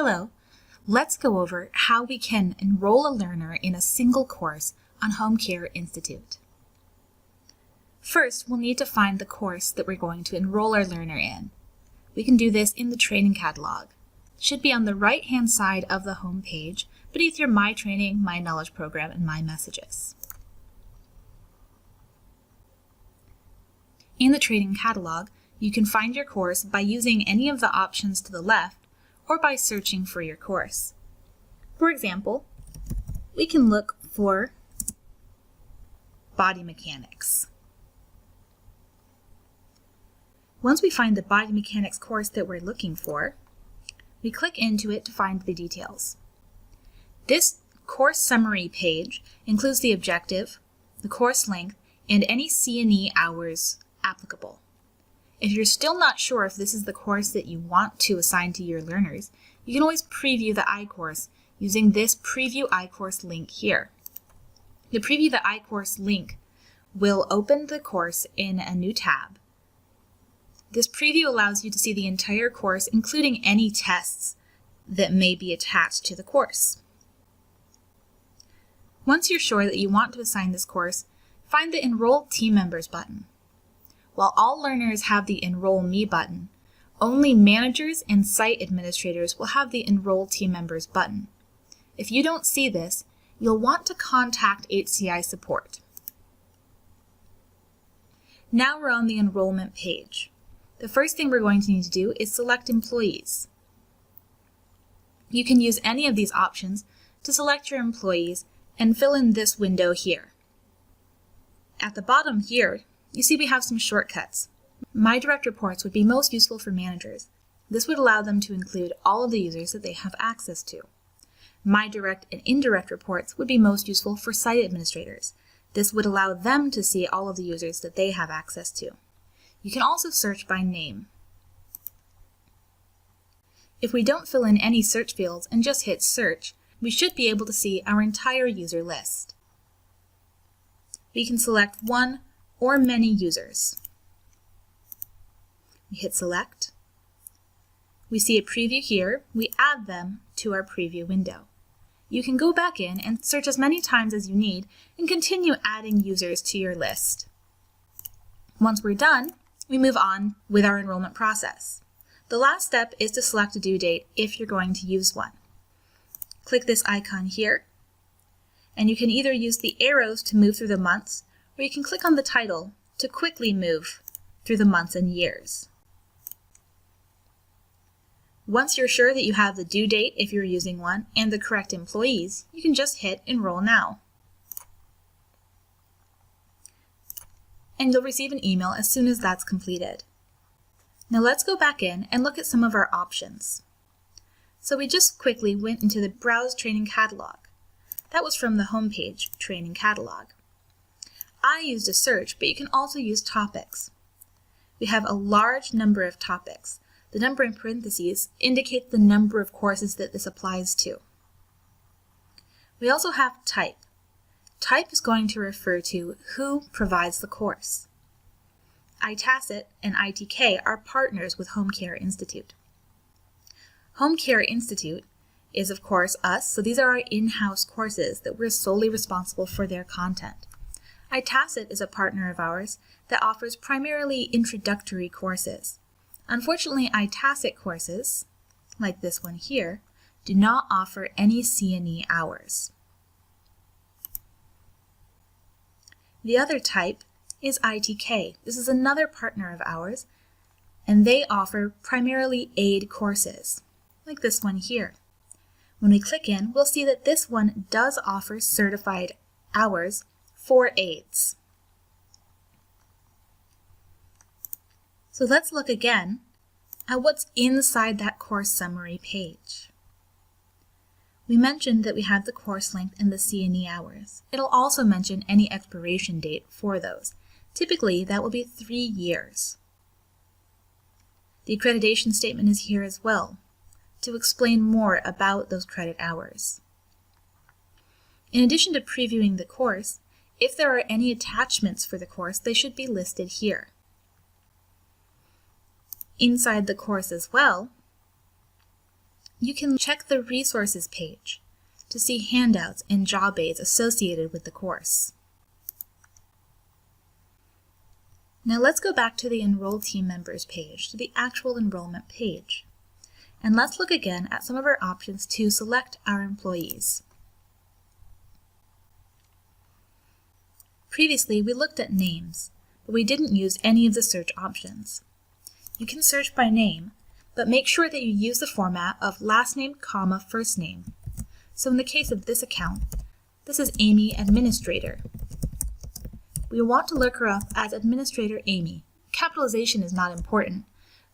Hello, let's go over how we can enroll a learner in a single course on Home Care Institute. First, we'll need to find the course that we're going to enroll our learner in. We can do this in the training catalog. It should be on the right-hand side of the home page, beneath your My Training, My Knowledge Program, and My Messages. In the training catalog, you can find your course by using any of the options to the left or by searching for your course. For example, we can look for body mechanics. Once we find the body mechanics course that we're looking for, we click into it to find the details. This course summary page includes the objective, the course length, and any C&E hours applicable. If you're still not sure if this is the course that you want to assign to your learners, you can always preview the iCourse using this Preview iCourse link here. The Preview the iCourse link will open the course in a new tab. This preview allows you to see the entire course, including any tests that may be attached to the course. Once you're sure that you want to assign this course, find the Enroll Team Members button. While all learners have the Enroll Me button, only managers and site administrators will have the Enroll Team Members button. If you don't see this, you'll want to contact HCI support. Now we're on the enrollment page. The first thing we're going to need to do is select employees. You can use any of these options to select your employees and fill in this window here. At the bottom here, you see we have some shortcuts. My Direct Reports would be most useful for managers. This would allow them to include all of the users that they have access to. My Direct and Indirect Reports would be most useful for site administrators. This would allow them to see all of the users that they have access to. You can also search by name. If we don't fill in any search fields and just hit search, we should be able to see our entire user list. We can select one or many users. We hit select. We see a preview here. We add them to our preview window. You can go back in and search as many times as you need and continue adding users to your list. Once we're done, we move on with our enrollment process. The last step is to select a due date if you're going to use one. Click this icon here, and you can either use the arrows to move through the months, or you can click on the title to quickly move through the months and years. Once you're sure that you have the due date if you're using one and the correct employees, you can just hit Enroll Now. And you'll receive an email as soon as that's completed. Now let's go back in and look at some of our options. So we just quickly went into the Browse Training Catalog. That was from the homepage, Training Catalog. I used a search, but you can also use topics. We have a large number of topics. The number in parentheses indicates the number of courses that this applies to. We also have type. Type is going to refer to who provides the course. iTacit and ITK are partners with Home Care Institute. Home Care Institute is, of course, us, so these are our in-house courses that we're solely responsible for their content. iTacit is a partner of ours that offers primarily introductory courses. Unfortunately, iTacit courses, like this one here, do not offer any C&E hours. The other type is ITK. This is another partner of ours, and they offer primarily aid courses, like this one here. When we click in, we'll see that this one does offer certified hours for aids. So let's look again at what's inside that course summary page. We mentioned that we had the course length and the C&E hours. It'll also mention any expiration date for those. Typically, that will be 3 years. The accreditation statement is here as well to explain more about those credit hours. In addition to previewing the course, if there are any attachments for the course, they should be listed here. Inside the course as well, you can check the Resources page to see handouts and job aids associated with the course. Now let's go back to the Enroll Team Members page, to the actual enrollment page. And let's look again at some of our options to select our employees. Previously, we looked at names, but we didn't use any of the search options. You can search by name, but make sure that you use the format of last name, comma, first name. So in the case of this account, this is Amy Administrator. We want to look her up as Administrator Amy. Capitalization is not important,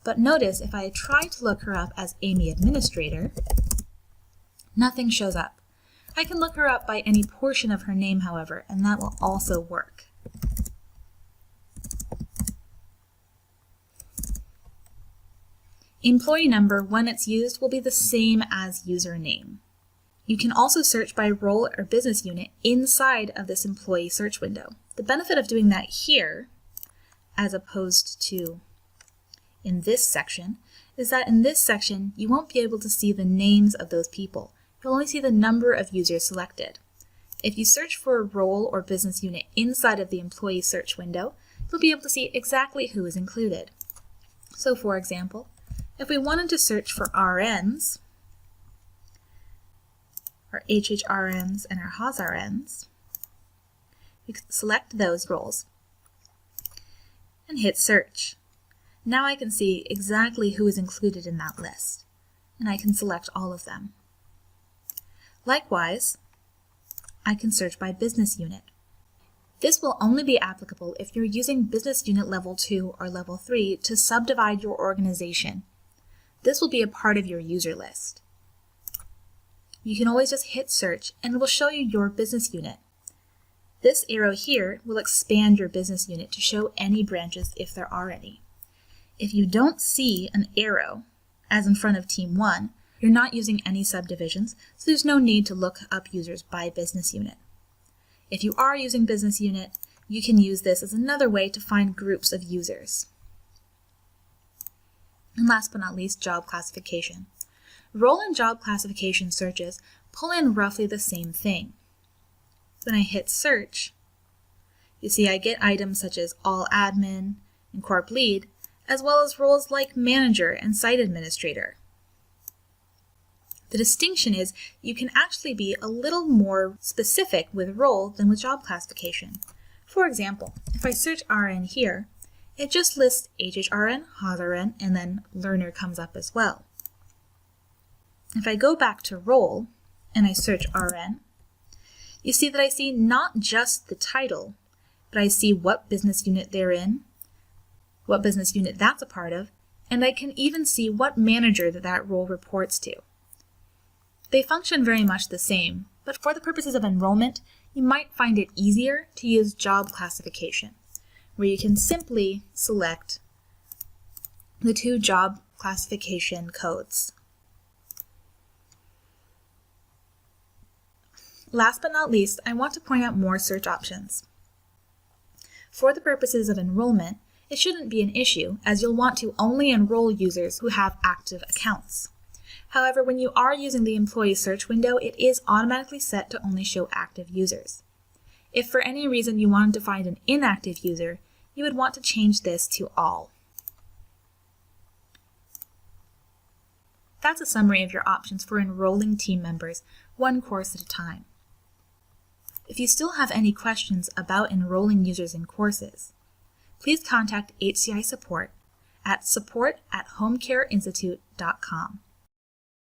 but notice if I try to look her up as Amy Administrator, nothing shows up. I can look her up by any portion of her name, however, and that will also work. Employee number, when it's used, will be the same as username. You can also search by role or business unit inside of this employee search window. The benefit of doing that here, as opposed to in this section, is that in this section you won't be able to see the names of those people. You'll only see the number of users selected. If you search for a role or business unit inside of the employee search window, you'll be able to see exactly who is included. So for example, if we wanted to search for RNs, our HHRNs and our HAWSRNs, you can select those roles and hit search. Now I can see exactly who is included in that list, and I can select all of them. Likewise, I can search by business unit. This will only be applicable if you're using business unit level 2 or level 3 to subdivide your organization. This will be a part of your user list. You can always just hit search and it will show you your business unit. This arrow here will expand your business unit to show any branches if there are any. If you don't see an arrow, as in front of Team 1, you're not using any subdivisions, so there's no need to look up users by business unit. If you are using business unit, you can use this as another way to find groups of users. And last but not least, job classification. Role and job classification searches pull in roughly the same thing. When I hit search, you see I get items such as all admin and corp lead, as well as roles like manager and site administrator. The distinction is you can actually be a little more specific with role than with job classification. For example, if I search RN here, it just lists HHRN, HAWSRN, and then learner comes up as well. If I go back to role and I search RN, you see that I see not just the title, but I see what business unit they're in, what business unit that's a part of, and I can even see what manager that role reports to. They function very much the same, but for the purposes of enrollment, you might find it easier to use job classification, where you can simply select the two job classification codes. Last but not least, I want to point out more search options. For the purposes of enrollment, it shouldn't be an issue, as you'll want to only enroll users who have active accounts. However, when you are using the employee search window, it is automatically set to only show active users. If for any reason you wanted to find an inactive user, you would want to change this to all. That's a summary of your options for enrolling team members, one course at a time. If you still have any questions about enrolling users in courses, please contact HCI support at support@homecareinstitute.com.